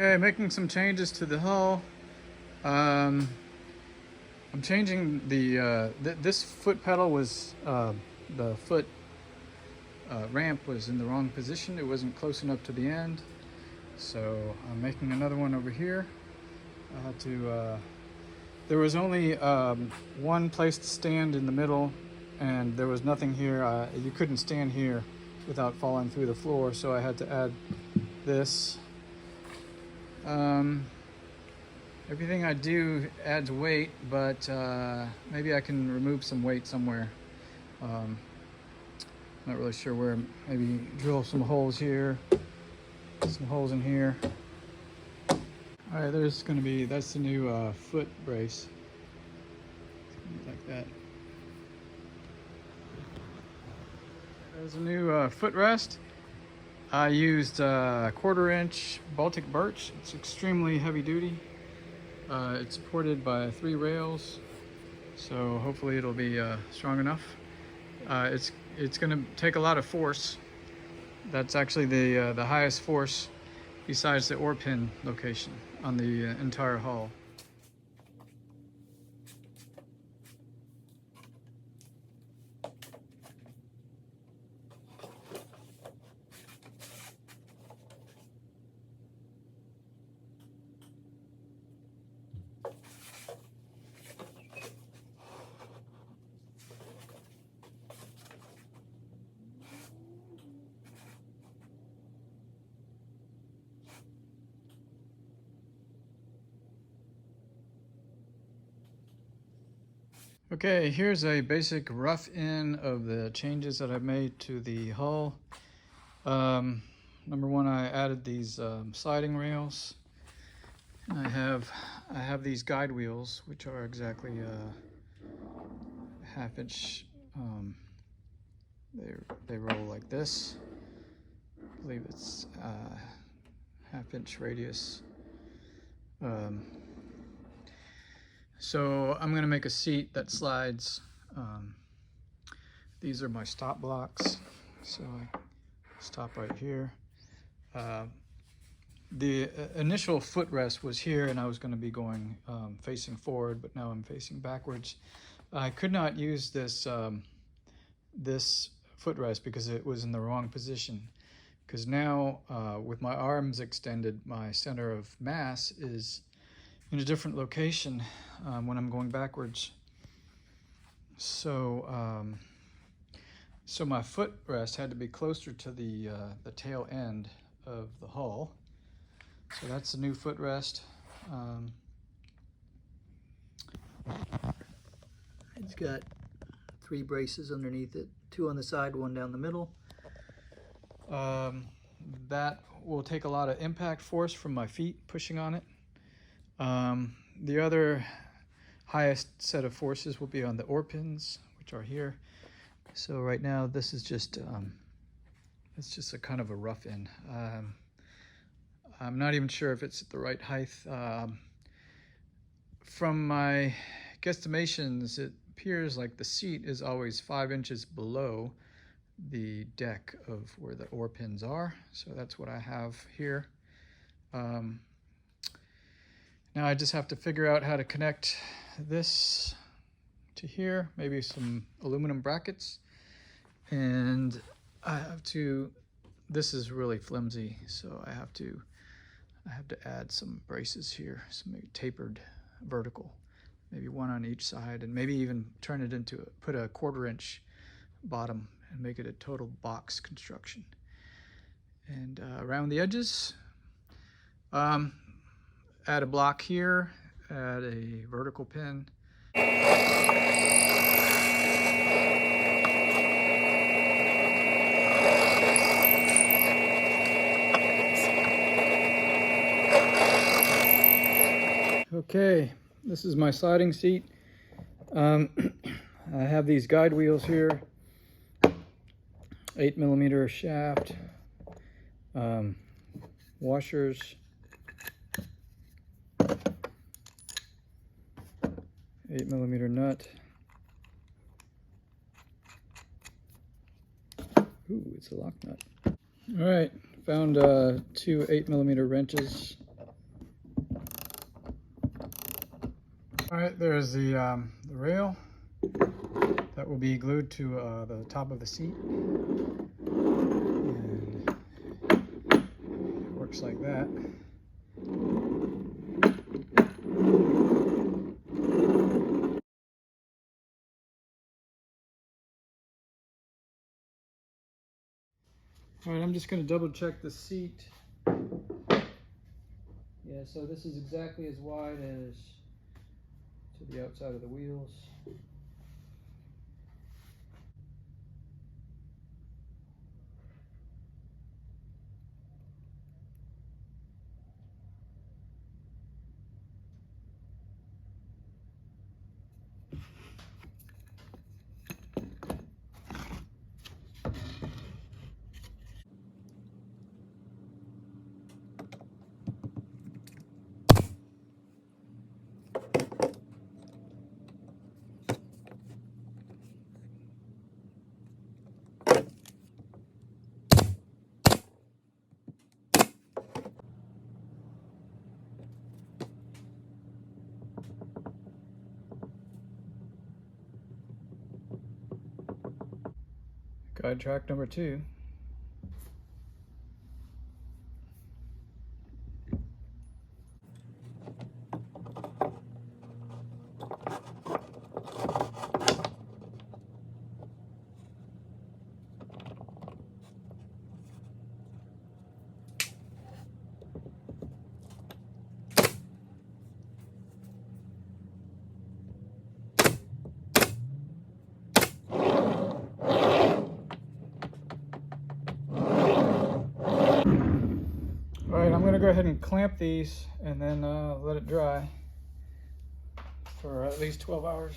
Okay, making some changes to the hull. I'm changing the this foot pedal was the foot ramp was in the wrong position. It wasn't close enough to the end, so I'm making another one over here. I had to. There was only one place to stand in the middle, and there was nothing here. You couldn't stand here without falling through the floor, so I had to add this. Everything I do adds weight, but maybe I can remove some weight somewhere. Not really sure where. Maybe drill some holes here, some holes in here. All right, there's going to be, that's the new foot brace. Like that. There's a new footrest. I used 1/4 inch Baltic birch. It's extremely heavy duty. It's supported by 3 rails, so hopefully it'll be strong enough. It's going to take a lot of force. That's actually the highest force besides the oar pin location on the entire hull. Okay, here's a basic rough-in of the changes that I've made to the hull. Number one, I added these sliding rails. I have these guide wheels, which are exactly 1/2 inch. They roll like this. I believe it's 1/2 inch radius. So I'm going to make a seat that slides. These are my stop blocks, so I stop right here. The initial footrest was here, and I was going to be going facing forward, but now I'm facing backwards. I could not use this this footrest because it was in the wrong position. Because now, with my arms extended, my center of mass is in a different location when I'm going backwards. So, so my footrest had to be closer to the tail end of the hull. So that's the new footrest. It's got 3 braces underneath it, 2 on the side, 1 down the middle. That will take a lot of impact force from my feet pushing on it. The other highest set of forces will be on the oar pins, which are here. So right now this is just it's just a kind of a rough in. I'm not even sure if it's at the right height. From my guesstimations, it appears like the seat is always 5 inches below the deck of where the oar pins are. So that's what I have here. Now I just have to figure out how to connect this to here, maybe some aluminum brackets. And I have to, this is really flimsy, so I have to add some braces here, some maybe tapered vertical, maybe 1 on each side, and maybe even turn it into, put a 1/4 inch bottom and make it a total box construction. And around the edges, add a block here, add a vertical pin. Okay, this is my sliding seat. I have these guide wheels here, 8mm shaft, washers, 8mm nut. Ooh, it's a lock nut. All right, found 2 8mm wrenches All right, there's the rail that will be glued to the top of the seat. And it works like that. All right, I'm just going to double check the seat. Yeah, so this is exactly as wide as to the outside of the wheels. Guide track number 2. All right, I'm going to go ahead and clamp these and then let it dry for at least 12 hours.